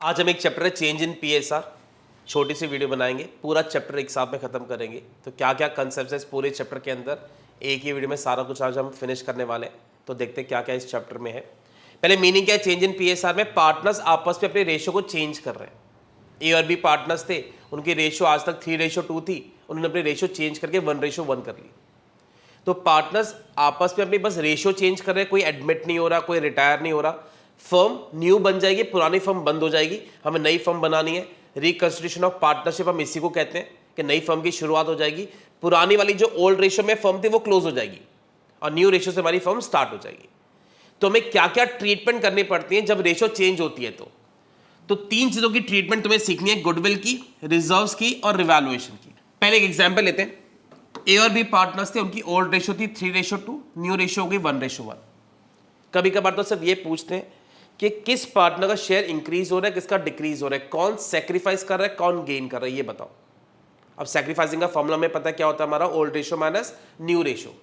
आज हम एक चैप्टर है चेंज इन पीएसआर, छोटी सी वीडियो बनाएंगे, पूरा चैप्टर एक साथ में खत्म करेंगे। तो क्या क्या कंसेप्ट है इस पूरे चैप्टर के अंदर, एक ही वीडियो में सारा कुछ आज हम फिनिश करने वाले हैं। तो देखते हैं क्या क्या इस चैप्टर में है। पहले मीनिंग क्या है चेंज इन पीएसआर में, पार्टनर्स आपस में अपने रेशियो को चेंज कर रहे हैं। ए और बी पार्टनर्स थे, उनकी रेशियो आज तक 3:2 थी, उन्होंने अपनी रेशियो चेंज करके 1:1 कर ली। तो पार्टनर्स आपस में अपनी बस रेशियो चेंज कर रहे हैं, कोई एडमिट नहीं हो रहा, कोई रिटायर नहीं हो रहा। फर्म न्यू बन जाएगी, पुरानी फर्म बंद हो जाएगी, हमें नई फर्म बनानी है। रिकंस्टिट्यूशन ऑफ पार्टनरशिप हम इसी को कहते हैं कि नई फर्म की शुरुआत हो जाएगी। पुरानी वाली जो ओल्ड रेशियो में फर्म थी वो क्लोज हो जाएगी और न्यू रेशियो से हमारी फर्म स्टार्ट हो जाएगी। तो हमें क्या क्या ट्रीटमेंट करनी पड़ती है जब रेशियो चेंज होती है। तो तीन चीजों की ट्रीटमेंट तुम्हें सीखनी है, गुडविल की, रिजर्व्स की और रिवैल्यूएशन की। पहले एक एग्जांपल लेते हैं। ए और बी पार्टनर्स थे, उनकी ओल्ड रेशियो थी 3:2, न्यू रेशियो हो गई 1:1। कभी कभार तो सिर्फ ये पूछते हैं कि किस पार्टनर का शेयर इंक्रीज हो रहा है, किसका डिक्रीज हो रहा है, कौन सेक्रीफाइस कर रहा है, कौन गेन कर रहा है, ये बताओ। अब सेक्रीफाइसिंग का फॉर्मूला में पता है क्या होता है, हमारा old ratio minus new ratio.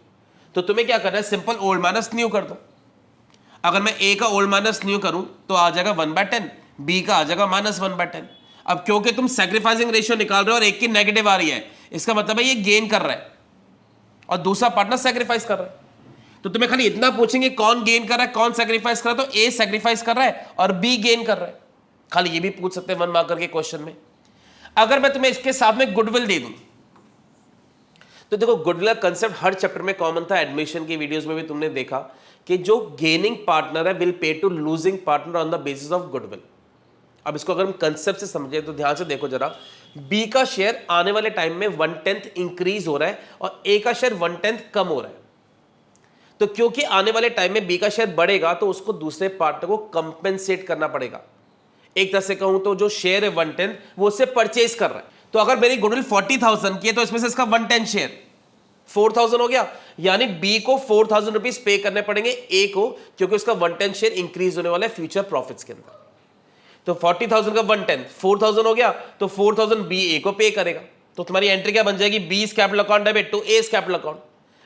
तो तुम्हें क्या करना है, सिंपल ओल्ड माइनस न्यू कर दो। अगर मैं ए का ओल्ड माइनस न्यू करूं तो आ जाएगा 1/10, बी का आ जाएगा -1/10। अब क्योंकि तुम सेक्रीफाइसिंग रेशियो निकाल रहे हो और एक की नेगेटिव आ रही है, इसका मतलब है ये गेन कर रहा है और दूसरा पार्टनर सेक्रीफाइस कर रहा है। तो तुम्हें खाली इतना पूछेंगे कौन गेन कर रहा है, कौन सेक्रीफाइस कर रहा है, तो ए सेक्रीफाइस कर रहा है और बी गेन कर रहा है। खाली ये भी पूछ सकते हैं 1 मार्कर के क्वेश्चन में। अगर मैं तुम्हें इसके साथ में गुडविल दे दूं तो देखो, गुडविल का कंसेप्ट हर चैप्टर में कॉमन था, एडमिशन की वीडियोस में भी तुमने देखा कि जो गेनिंग पार्टनर है will pay to losing partner on the basis of goodwill. अब इसको अगर हम कंसेप्ट से समझे तो ध्यान से देखो जरा, बी का शेयर आने वाले टाइम में 1/10 इंक्रीज हो रहा है और ए का शेयर 1/10 कम हो रहा है। तो क्योंकि आने वाले टाइम में बी का शेयर बढ़ेगा तो उसको दूसरे पार्टनर को कंपेंसेट करना पड़ेगा। एक तरह से कहूं तो जो शेयर है 1/10 वो उससे परचेज कर रहा है। तो अगर मेरी गुडविल 40,000 की है तो इसमें से इसका 1/10 शेयर 4,000 हो गया, यानी बी को 4,000 रुपीज पे करने पड़ेंगे ए को, क्योंकि उसका 1/10 शेयर इंक्रीज होने वाला है फ्यूचर प्रॉफिट्स के अंदर। तो 40,000 का 1/10 4,000 हो गया, तो 4,000 बी ए को पे करेगा। तो तुम्हारी एंट्री क्या बन जाएगी, B capital account debit to A capital account.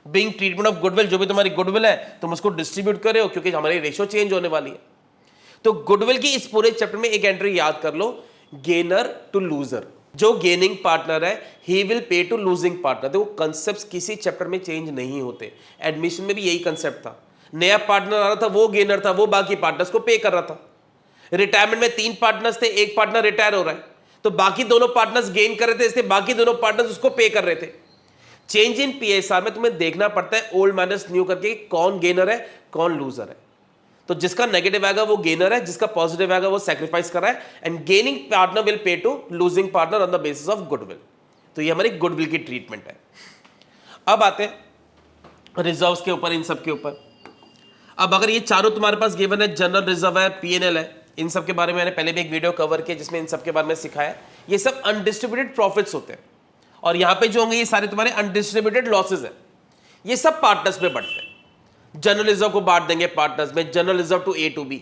Being treatment of goodwill, जो भी तुम्हारी गुडविल है तुम उसको डिस्ट्रीब्यूट कर रहे हो क्योंकि हमारी रेशियो चेंज होने वाली है। तो गुडविल की इस पूरे चैप्टर में एक एंट्री याद कर लो, गेनर टू लूजर। जो गेनिंग पार्टनर है ही will pay to losing partner. देखो कंसेप्ट्स किसी चैप्टर में चेंज नहीं होते, एडमिशन में भी यही कंसेप्ट था। नया पार्टनर आ रहा था वो गेनर था, वो बाकी पार्टनर्स को पे कर रहा था। रिटायरमेंट में 3 पार्टनर्स थे, एक पार्टनर रिटायर हो रहा है तो बाकी दोनों पार्टनर्स गेन कर रहे थे, इसलिए बाकी दोनों पार्टनर्स उसको पे कर रहे थे। चेंज इन पीएसआर में तुम्हें देखना पड़ता है ओल्ड माइनस न्यू करके कौन गेनर है कौन लूजर है। तो जिसका नेगेटिव आएगा वो गेनर है, जिसका पॉजिटिव आएगा वो सैक्रिफाइस कर रहा है, and gaining partner will pay to losing partner on the basis of goodwill. तो ये हमारी गुडविल की ट्रीटमेंट है। अब आते हैं रिजर्व्स के ऊपर, इन सब के ऊपर। अब अगर ये चारों तुम्हारे पास गिवन है, जनरल रिजर्व है, पीएनएल है, इन सब के बारे में मैंने पहले भी एक वीडियो कवर किया जिसमें इन सब के बारे में सिखाया। ये सब अनडिस्ट्रीब्यूटेड प्रॉफिट्स होते हैं और यहां पे जो होंगे ये सारे तुम्हारे अनडिस्ट्रीब्यूटेड लॉसेज है। ये सब पार्टनर्स में बढ़ते हैं। जनरल रिजर्व को बांट देंगे पार्टनर्स में, general reserve to A to B.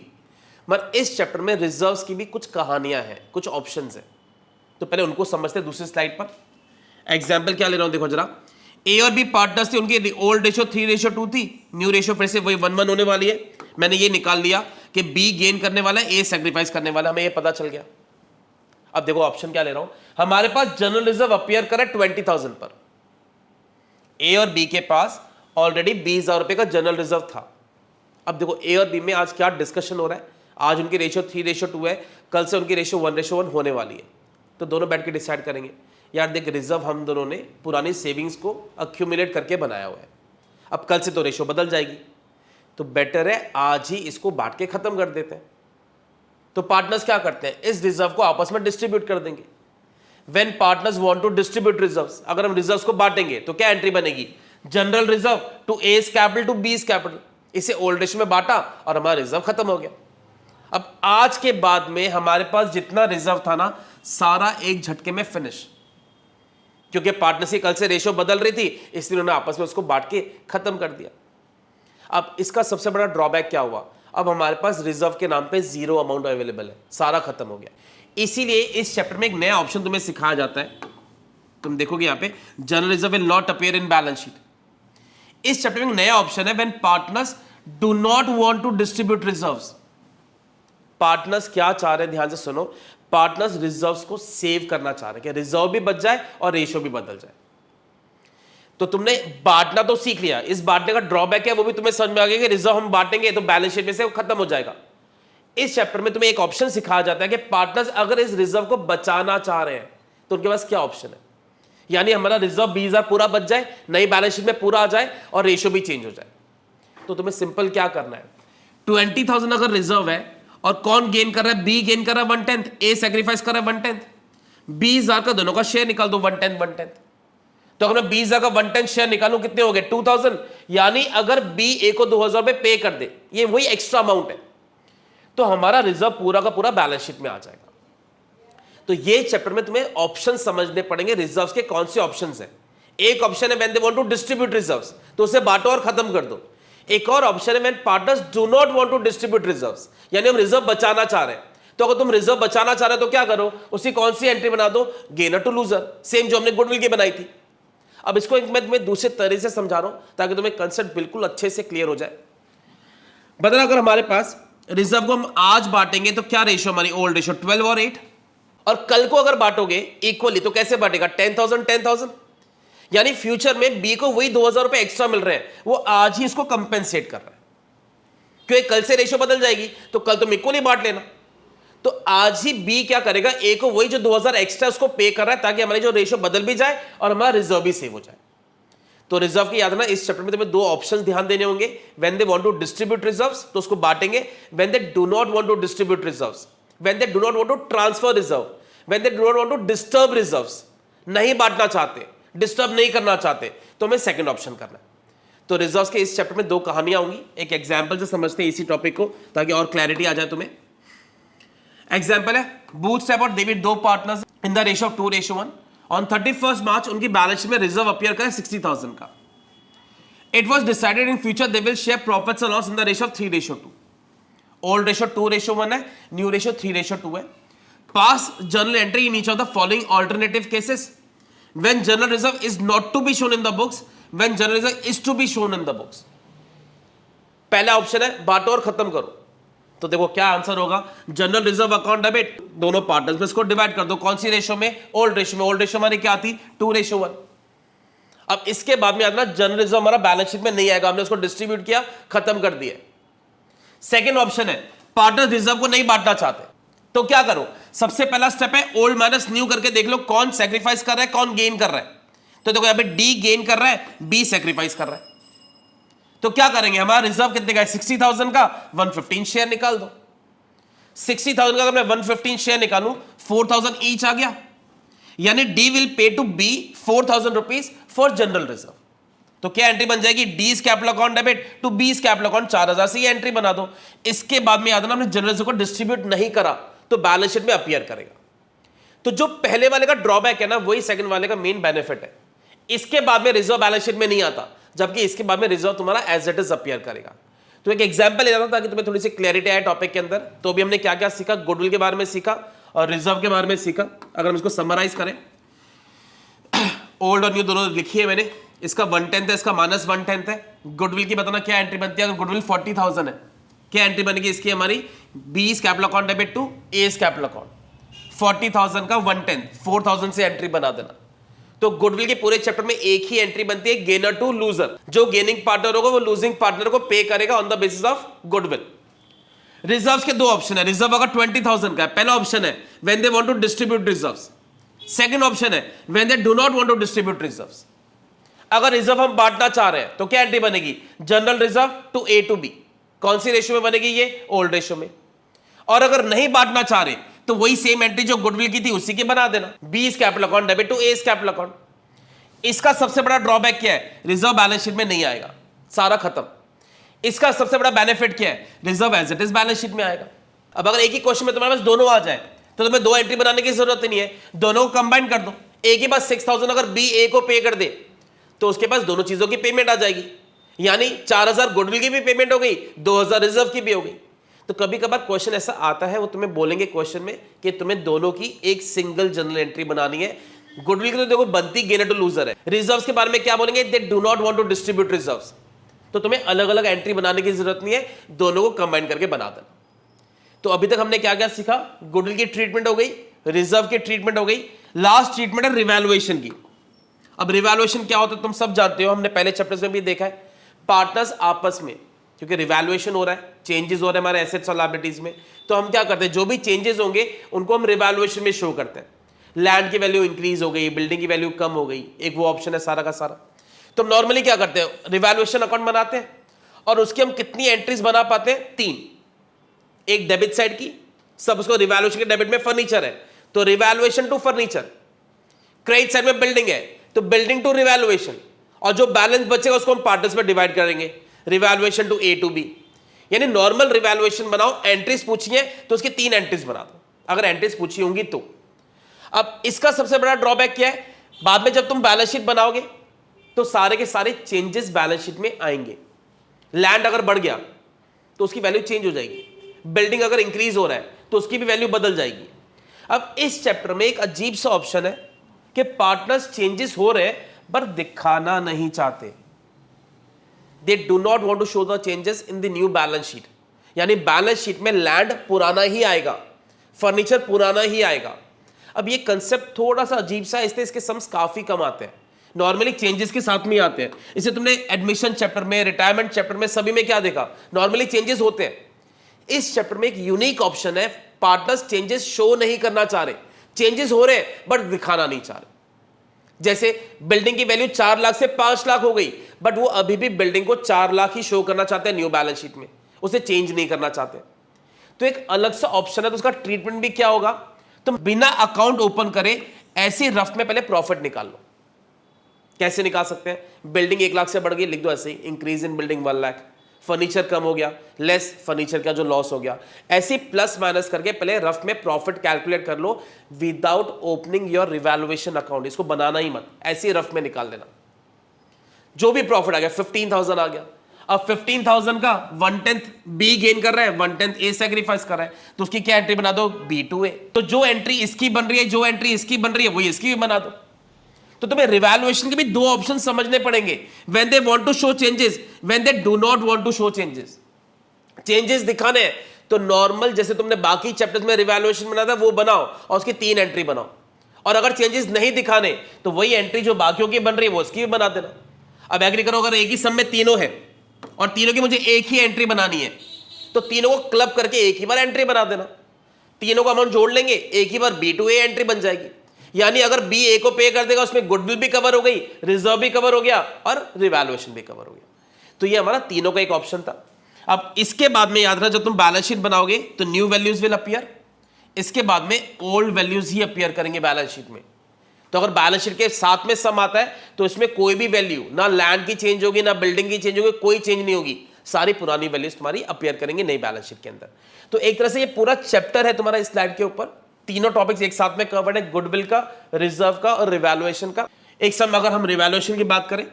मगर इस चैप्टर में रिजर्व्स की भी कुछ कहानियां हैं, कुछ ऑप्शंस हैं। तो पहले उनको समझते हैं दूसरी स्लाइड पर। एग्जाम्पल क्या ले रहा हूं देखो जरा। ए और बी पार्टनर्स थे, उनकी ओल्ड रेशियो 3:2 थी, न्यू रेशियो फिर से वही 1:1 होने वाली है। मैंने ये निकाल लिया कि बी गेन करने वाला है, ए सेक्रीफाइस करने वाला है, हमें ये पता चल गया। अब देखो ऑप्शन क्या ले रहा हूं, हमारे पास जनरल रिजर्व अपीयर करे 20,000 पर। ए और बी के पास ऑलरेडी 20,000 रुपए का जनरल रिजर्व था। अब देखो ए और बी में आज क्या डिस्कशन हो रहा है, आज उनकी रेशियो 3:2 है, कल से उनकी रेशियो 1:1 होने वाली है। तो दोनों बैठ के डिसाइड करेंगे, यार देख रिजर्व हम दोनों ने पुरानी सेविंग्स को अक्यूमुलेट करके बनाया हुआ है, अब कल से तो रेशियो बदल जाएगी, तो बेटर है आज ही इसको बांट के खत्म कर देते हैं। तो पार्टनर्स क्या करते हैं, इस रिजर्व को आपस में डिस्ट्रीब्यूट कर देंगे। When partners want to distribute reserves, अगर हम रिजर्व्स को बांटेंगे तो क्या एंट्री बनेगी, general reserve to A's capital to B's capital. इसे ओल्ड रेशियो में बांटा और हमारा रिजर्व खत्म हो गया। अब आज के बाद में हमारे पास जितना रिजर्व था ना, सारा एक झटके में फिनिश, क्योंकि पार्टनरशिप कल से रेशियो बदल रही थी, इसलिए उन्होंने आपस में उसको बांट के खत्म कर दिया। अब इसका सबसे बड़ा ड्रॉबैक क्या हुआ, अब हमारे पास रिजर्व के नाम पे जीरो अमाउंट अवेलेबल है, सारा खत्म हो गया। इसीलिए इस चैप्टर में एक नया ऑप्शन तुम्हें सिखाया जाता है। तुम देखोगे यहां पे general reserve will not appear in balance sheet. इस चैप्टर में एक नया ऑप्शन है, when partners do not want to distribute reserves. Partners क्या चाह रहे हैं, ध्यान से सुनो। पार्टनर्स रिजर्व्स को सेव करना चाह रहे हैं कि रिजर्व भी बच जाए और रेशियो भी बदल जाए। तो तुमने बांटना तो सीख लिया, इस बांटने का ड्रॉबैक है वो भी तुम्हें समझ में आ गया कि रिजर्व हम बांटेंगे तो बैलेंस शीट में से वो खत्म हो जाएगा। इस चैप्टर में तुम्हें एक ऑप्शन सिखाया जाता है कि पार्टनर्स अगर इस रिजर्व को बचाना चाह रहे हैं तो उनके पास क्या ऑप्शन है। यानी हमारा रिजर्व 20,000 पूरा बच जाए, नई बैलेंस शीट में पूरा आ जाए और रेशियो भी चेंज हो जाए। तो तुम्हें सिंपल क्या करना है, 20,000 अगर रिजर्व है और कौन गेन कर रहा है, बी गेन कर रहा है 1/10, ए सेक्रीफाइस कर रहा है 1/10, 20,000 का दोनों का शेयर निकाल दो 1/10 1/10। तो अगर मैं 20,000 का 1/10 शेयर निकालूं कितने हो गए 2,000। यानी अगर बी ए को 2,000 रुपए पे कर दे, ये वही एक्स्ट्रा अमाउंट है, तो हमारा रिजर्व पूरा का पूरा बैलेंस शीट में आ जाएगा। तो ये चैप्टर में तुम्हें ऑप्शन समझने पड़ेंगे, रिजर्व्स के कौन से ऑप्शंस हैं। एक ऑप्शन है when they want to distribute reserves, तो उसे बांटो और खत्म कर दो। एक और ऑप्शन है when partners do not want to distribute reserves, यानी हम रिजर्व बचाना चाह रहे हैं। तो अगर तुम रिजर्व बचाना चाह रहे हो तो क्या करो, उसी कौन सी एंट्री बना दो, गेनर टू लूजर, सेम जो हमने गुडविल की बनाई थी। अब इसको मैं तुम्हें दूसरे तरीके से समझा रहा हूं ताकि तुम्हें कंसेप्ट बिल्कुल अच्छे से क्लियर हो जाए। बता, अगर हमारे पास रिजर्व को हम आज बांटेंगे तो क्या रेशियो हमारी ओल्ड रेशियो 12 और 8, और कल को अगर बांटोगे इक्वली तो कैसे बांटेगा 10,000 10,000। यानी फ्यूचर में बी को वही 2,000 रुपए एक्स्ट्रा मिल रहे हैं, वो आज ही इसको कंपेंसेट कर रहा है, क्योंकि कल से रेशियो बदल जाएगी तो कल तुम इक्वली बांट लेना। तो आज ही बी क्या करेगा, ए को वही जो 2,000 एक्स्ट्रा उसको पे कर रहा है ताकि हमारी जो रेशियो बदल भी जाए और हमारा रिजर्व भी सेव हो जाए। तो रिजर्व की याद रखना, इस चैप्टर में तुम्हें दो ऑप्शंस ध्यान देने होंगे। When they want to distribute reserves तो उसको बांटेंगे, when they do not want to distribute reserves, when they do not want to transfer reserve, when they do not want to disturb reserves, नहीं बांटना चाहते, disturb नहीं करना चाहते, तो हमें सेकंड ऑप्शन करना है। तो रिजर्व्स के इस चैप्टर में दो कहानियां होंगी, एक एग्जांपल से समझते हैं इसी टॉपिक को ताकि और क्लैरिटी आ जाए तुम्हें। एग्जांपल है, बूटस्ट्रैप और डेविड दो partners in the ratio of 2:1। On 31 March उनकी बैलेंस शीट में रिजर्व अपीयर करे 60,000 का। It was decided in future they will share profits and loss in the ratio of 3:2। Old ratio 2:1 है, new ratio 3:2 है। Pass journal entry in each of the following alternative cases when general reserve is not to be shown in the books, when general reserve is to be shown in the books. पहला option है बांटो और खत्म करो, तो देखो क्या answer होगा, जनरल रिजर्व अकाउंट डेबिट, दोनों पार्टनर्स में इसको डिवाइड कर दो, कौन सी रेशियो में, ओल्ड रेशियो में। ओल्ड रेशियो हमारी क्या थी 2:1। अब इसके बाद में आना जनरल रिजर्व हमारा बैलेंस शीट में नहीं आएगा, हमने उसको डिस्ट्रीब्यूट किया, खत्म कर दिया। सेकंड ऑप्शन है पार्टनर्स रिजर्व को नहीं बांटना चाहते, तो क्या करो, सबसे पहला स्टेप है ओल्ड माइनस न्यू करके देख लो कौन सेक्रीफाइस कर रहा है कौन गेन कर रहा है। तो देखो यहां पे डी गेन कर रहा है, बी सेक्रीफाइस कर रहा है, तो क्या करेंगे, हमारा रिजर्व कितने का है 60,000 का, 115 शेयर निकाल दो। 60,000 का अगर मैं 115 शेयर निकालूं 4,000 ईच आ गया, यानी D will pay to B 4,000 rupees for general reserve. तो क्या एंट्री बन जाएगी, D's capital account debit to B's capital account 4,000 से ये एंट्री बना दो। इसके बाद में याद रखना हमने जनरल रिजर्व को डिस्ट्रीब्यूट नहीं करा तो बैलेंस शीट में अपीयर करेगा। तो जो पहले वाले का ड्रॉबैक है ना वही सेकंड वाले का मेन बेनिफिट है। इसके बाद में रिजर्व बैलेंस शीट में नहीं आता, जबकि इसके बाद में रिजर्व तुम्हारा एज इट इज अपीयर करेगा। तो एक एग्जांपल ले रहा था ताकि तुम्हें थोड़ी सी क्लैरिटी आए टॉपिक के अंदर। तो अभी हमने क्या क्या सीखा, गुडविल के बारे में सीखा और रिजर्व के बारे में सीखा। अगर हम इसको समराइज करें, ओल्ड और न्यू दोनों लिखी है मैंने, इसका 1/10 है, इसका -1/10 है। गुडविल की बताना क्या एंट्री बनती है, अगर गुडविल 40,000 है क्या एंट्री बनेगी इसकी हमारी, B's capital account debit to A's capital account. 40,000 का 1/10 4,000 से एंट्री बना देना। तो गुडविल के पूरे चैप्टर में एक ही एंट्री बनती है, गेनर टू लूजर। जो गेनिंग पार्टनर होगा वो लूजिंग पार्टनर को पे करेगा on the basis of goodwill. Reserves के दो ऑप्शन है, रिजर्व अगर 20,000 का है, पहला ऑप्शन है when they want to distribute reserves, second option है when they do not want to distribute reserves. अगर रिजर्व हम बांटना चाह रहे हैं तो क्या एंट्री बनेगी, general reserve to A to B, कौन सी रेशियो में बनेगी ये, ओल्ड रेशियो में। और अगर नहीं बांटना चाह रहे तो वही सेम एंट्री जो गुडविल की थी उसी की बना देना, B's capital account debit to A's capital account. इसका सबसे बड़ा ड्रॉबैक क्या है, रिजर्व बैलेंस शीट में नहीं आएगा, सारा खत्म। इसका सबसे बड़ा बेनिफिट क्या है, reserve as it is balance sheet में आएगा। अब अगर एक ही क्वेश्चन में तुम्हारे पास दोनों आ जाए तो तुम्हें दो एंट्री बनाने की जरूरत नहीं है, दोनों को कंबाइन कर दो। एक ही पास 6,000 अगर बी ए को पे कर दे तो उसके पास दोनों चीजों की पेमेंट आ जाएगी, यानी 4,000 गुडविल की भी पेमेंट हो गई, 2,000 रिजर्व की भी हो गई। तो कभी कभार क्वेश्चन ऐसा आता है, वो तुम्हें बोलेंगे क्वेश्चन में कि तुम्हें दोनों की एक सिंगल जनरल एंट्री बनानी है। गुडविल की तो देखो बनती गेनर टू लूजर है, रिजर्व्स के बारे में क्या बोलेंगे, they do not want to distribute reserves. तो तुम्हें अलग अलग एंट्री बनाने की जरूरत नहीं है, दोनों को कंबाइन करके बना देना। तो अभी तक हमने क्या क्या सीखा? गुडविल की ट्रीटमेंट हो गई, रिजर्व की ट्रीटमेंट हो गई, लास्ट ट्रीटमेंट है रिवैल्यूएशन की। अब रिवैल्यूएशन क्या होता है तुम सब जानते हो, हमने पहले चैप्टर्स में भी देखा है। पार्टनर्स आपस में, क्योंकि रिवैल्यूएशन हो रहा है, चेंजेस हो रहे हैं हमारे एसेट्स और लायबिलिटीज में, तो हम क्या करते हैं, जो भी चेंजेस होंगे उनको हम रिवैल्यूएशन में शो करते हैं। लैंड की वैल्यू इंक्रीज हो गई, बिल्डिंग की वैल्यू कम हो गई, एक वो ऑप्शन है सारा का सारा। तो नॉर्मली क्या करते हैं, रिवैल्यूएशन अकाउंट बनाते हैं और उसकी हम कितनी एंट्रीज बना पाते हैं? 3। एक डेबिट साइड की, सब उसको रिवैल्यूएशन के डेबिट में फर्नीचर है तो revaluation to furniture, credit side में बिल्डिंग है तो बिल्डिंग टू रिवैल्यूएशन, और जो बैलेंस बचेगा उसको हम पार्टनर्स में डिवाइड करेंगे, revaluation to A to B. यानी नॉर्मल रिवैल्यूएशन बनाओ, एंट्रीज पूछी है तो उसकी 3 एंट्रीज बना दो, अगर एंट्रीज पूछी होंगी तो। अब इसका सबसे बड़ा ड्रॉबैक क्या है, बाद में जब तुम बैलेंस शीट बनाओगे तो सारे के सारे चेंजेस बैलेंस शीट में आएंगे। लैंड अगर बढ़ गया तो उसकी वैल्यू चेंज हो जाएगी, बिल्डिंग अगर इंक्रीज हो रहा है तो उसकी भी वैल्यू बदल जाएगी। अब इस चैप्टर में एक अजीब सा ऑप्शन है कि पार्टनर्स चेंजेस हो रहे हैं पर दिखाना नहीं चाहते। They do not want to show the changes in the new balance sheet. यानी बैलेंस शीट में लैंड पुराना ही आएगा, फर्नीचर पुराना ही आएगा। अब ये कंसेप्ट थोड़ा सा अजीब सा है, इसलिए इसके सम्स काफी कम आते हैं, नॉर्मली चेंजेस के साथ में आते हैं। इसे तुमने एडमिशन चैप्टर में, रिटायरमेंट चैप्टर में, सभी में क्या देखा, नॉर्मली चेंजेस होते हैं। इस चैप्टर में एक यूनिक ऑप्शन है, पार्टनर्स चेंजेस शो नहीं करना चाह रहे, चेंजेस हो रहे हैं बट दिखाना नहीं चाह रहे। जैसे बिल्डिंग की वैल्यू 4 लाख से 5 लाख हो गई, बट वो अभी भी बिल्डिंग को 4 लाख ही शो करना चाहते हैं न्यू बैलेंस शीट में, उसे चेंज नहीं करना चाहते। तो एक अलग सा ऑप्शन है, तो उसका ट्रीटमेंट भी क्या होगा, तुम बिना अकाउंट ओपन करे ऐसे रफ में पहले प्रॉफिट निकाल लो। कैसे निकाल सकते हैं, बिल्डिंग 1 लाख से बढ़ गई, लिख दो ऐसे ही, increase in building 1 lakh, furniture कम हो गया, लेस फर्नीचर का जो लॉस हो गया, ऐसे प्लस माइनस करके पहले रफ में प्रॉफिट कैलकुलेट कर लो without opening your revaluation account. इसको बनाना ही मत, ऐसे रफ में निकाल देना। जो भी प्रॉफिट आ गया, 15,000 आ गया, अब 15,000 का 1/10 बी गेन कर रहा है, 1/10 ए सैक्रिफाइस कर रहा है, तो उसकी क्या एंट्री बना दो, B2A। तो जो एंट्री इसकी बन रही है, जो एंट्री इसकी बन रही है, वही इसकी भी बना दो। तो तुम्हें रिवैल्यूएशन के भी 2 ऑप्शन समझने पड़ेंगे, when they want to show changes, when they do not want to show changes. Changes दिखाने हैं तो नॉर्मल जैसे तुमने बाकी चैप्टर्स में रिवैल्यूएशन बनाया था वो बनाओ और उसकी 3 एंट्री बनाओ, और अगर चेंजेस नहीं दिखाने तो वही एंट्री जो बाकियों की बन रही है वो उसकी भी बना देना। अब एग्री करो, अगर एक ही सम में तीनों है और तीनों की मुझे एक ही एंट्री बनानी है तो तीनों को क्लब करके एक ही बार एंट्री बना देना, तीनों को अमाउंट जोड़ लेंगे, एक ही बार B2A एंट्री बन जाएगी। यानी अगर B A को पे कर देगा उसमें गुडविल भी कवर हो गई, रिजर्व भी कवर हो गया और रिवैल्यूएशन भी कवर हो गया। तो ये हमारा तीनों का एक ऑप्शन था। अब इसके बाद में याद रखना, जब तुम बैलेंस शीट बनाओगे तो न्यू वैल्यूज विल अपीयर, इसके बाद में ओल्ड वैल्यूज ही अपीयर करेंगे बैलेंस शीट में। तो अगर बैलेंस शीट के साथ में सम आता है तो इसमें कोई भी वैल्यू, ना लैंड की चेंज होगी ना बिल्डिंग की चेंज होगी, कोई चेंज नहीं होगी, सारी पुरानी वैल्यूज तुम्हारी अपीयर करेंगे नई बैलेंस शीट के अंदर। तो एक तरह से ये पूरा चैप्टर है तुम्हारा इस स्लाइड के ऊपर, तीनों टॉपिक्स एक साथ में कवर्ड है, गुडविल का, रिजर्व का और रिवैल्यूएशन का। एक सम अगर हम रिवैल्यूएशन की बात करें,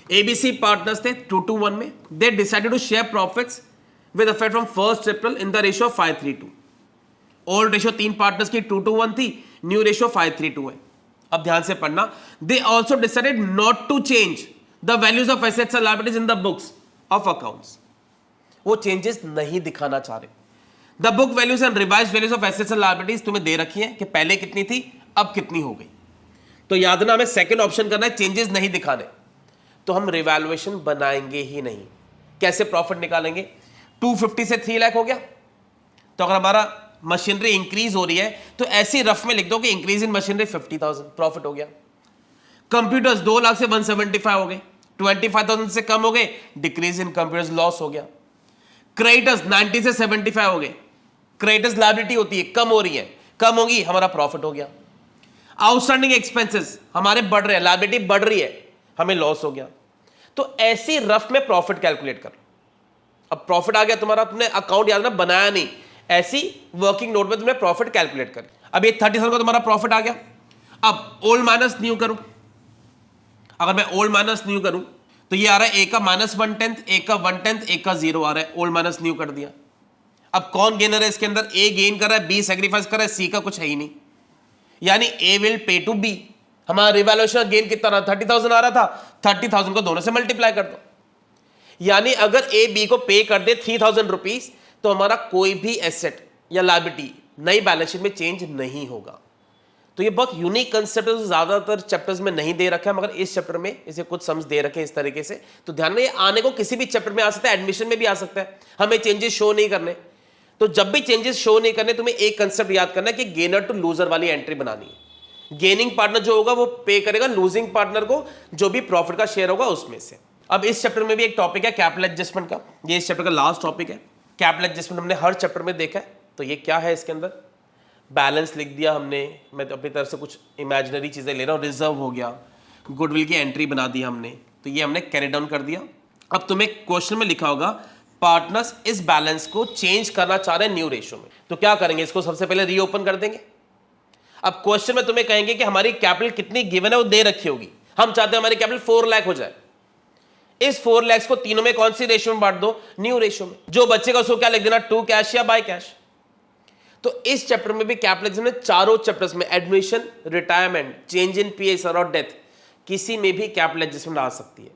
ABC पार्टनर्स थे 2-1 में, they decided to share profits with effect from 1 April in the ratio 5:3:2। Old ratio 3 partners की 2-1 थी, न्यू रेशियो 5:3:2 है। अब ध्यान से पढ़ना, they also decided not to change the values of assets and liabilities in the books of accounts. वो changes नहीं दिखाना चाह रहे। The book values and revised values of assets and liabilities तुम्हें दे रखी है कि पहले कितनी थी अब कितनी हो गई। तो याद ना, हमें सेकंड ऑप्शन करना है, चेंजेस नहीं दिखाने, तो हम रिवैल्यूएशन बनाएंगे ही नहीं। कैसे प्रॉफिट निकालेंगे, 250 से 3 लाख हो गया, तो अगर हमारा मशीनरी इंक्रीज हो रही है तो ऐसी रफ में लिख दो कि इंक्रीज इन मशीनरी 50,000, प्रॉफिट हो गया। कंप्यूटर्स 2 लाख से 175 हो गए, 25,000 से कम हो गए, डिक्रीज इन कंप्यूटर्स, लॉस हो गया। क्रेडिटर्स 90 से 75 हो गए, क्रेडिटर्स लायबिलिटी होती है, कम हो रही है, कम होगी, हमारा प्रॉफिट हो गया। आउटस्टैंडिंग एक्सपेंसेस हमारे बढ़ रहे हैं, लायबिलिटी बढ़ रही है, हमें लॉस हो गया। तो ऐसी रफ में प्रॉफिट कैलकुलेट कर। अब प्रॉफिट आ गया तुम्हारा, तुमने अकाउंट याद ना बनाया नहीं, ऐसी वर्किंग नोट में तुमने प्रॉफिट कैलकुलेट कर। अब ये 30,000 का तुम्हारा प्रॉफिट आ गया। अब ओल्ड माइनस न्यू करूं, अगर मैं ओल्ड माइनस न्यू करूं तो ये आ रहा है, ए का -1/10, ए का 1/10, ए का 0 आ रहा है, ओल्ड माइनस न्यू कर दिया। अब कौन गेनर है इसके अंदर, ए गेन कर रहा है, बी सैक्रिफाइस कर रहा है, सी का कुछ है ही नहीं। यानी ए विल पे टू बी। हमारा रिवैल्यूएशन गेन कितना रहा, 30,000 आ रहा था, 30,000 को दोनों से मल्टीप्लाई कर दो। यानी अगर ए बी को पे कर दे 3,000 रुपीज तो हमारा कोई भी एसेट या लायबिलिटी नई बैलेंस शीट में चेंज नहीं होगा। तो ये बहुत यूनिक कंसेप्ट है, ज्यादातर चैप्टर्स में नहीं दे रखा है, मगर इस चैप्टर में इसे कुछ सम्स दे रखे हैं इस तरीके से। तो ध्यान में, ये आने को किसी भी चैप्टर में आ सकता है, एडमिशन में भी आ सकता है। हमें चेंजेस शो नहीं करने, तो जब भी चेंजेस शो नहीं करने, तुम्हें एक कंसेप्ट याद करना है कि गेनर टू लूजर वाली एंट्री बनानी है। गेनिंग पार्टनर जो होगा वो पे करेगा लूजिंग पार्टनर को जो भी प्रॉफिट का शेयर होगा उसमें से। अब इस चैप्टर में भी एक टॉपिक है कैपिटल एडजस्टमेंट का, ये इस चैप्टर का लास्ट टॉपिक है। कैपिटल एडजस्टमेंट हमने हर चैप्टर में देखा है, तो ये क्या है, इसके अंदर बैलेंस लिख दिया हमने, मैं तो अपनी तरफ से कुछ इमेजिनरी चीज़ें ले रहा हूँ, रिजर्व हो गया, गुडविल की एंट्री बना दी हमने, तो ये हमने कैरी डाउन कर दिया। अब तुम्हें क्वेश्चन में लिखा होगा पार्टनर्स इस बैलेंस को चेंज करना चाह रहे हैं न्यू रेशियो में, तो क्या करेंगे, इसको सबसे पहले रीओपन कर देंगे। अब क्वेश्चन में तुम्हें कहेंगे कि हमारी कैपिटल कितनी गिवन है, वो दे रखी होगी, हम चाहते हैं हमारी कैपिटल 4 लाख हो जाए। इस 4 लाख को तीनों में कौन सी रेशियो में बांट दो, न्यू रेशियो में। जो बच्चे का उसको क्या लिख देना, टू कैश या बाय कैश। तो इस चैप्टर में भी कैपिटलिज्म में चारों चैप्टर्स में admission, retirement, change in PSR और डेथ, किसी में भी कैपिटल एडजस्टमेंट आ सकती है।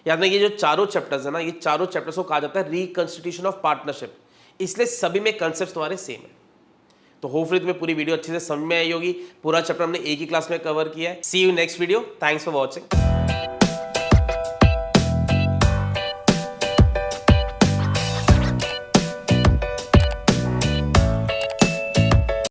याद रखिए, ये जो चारों चैप्टर्स है ना, ये चारों चैप्टर्स को कहा जाता है रिकंस्टिट्यूशन ऑफ पार्टनरशिप, इसलिए सभी में कंसेप्ट तुम्हारे सेम है। तो होपफुली तुम्हें पूरी वीडियो अच्छे से समझ में आई होगी। पूरा चैप्टर हमने एक ही क्लास में कवर किया है। See you next video, thanks for watching.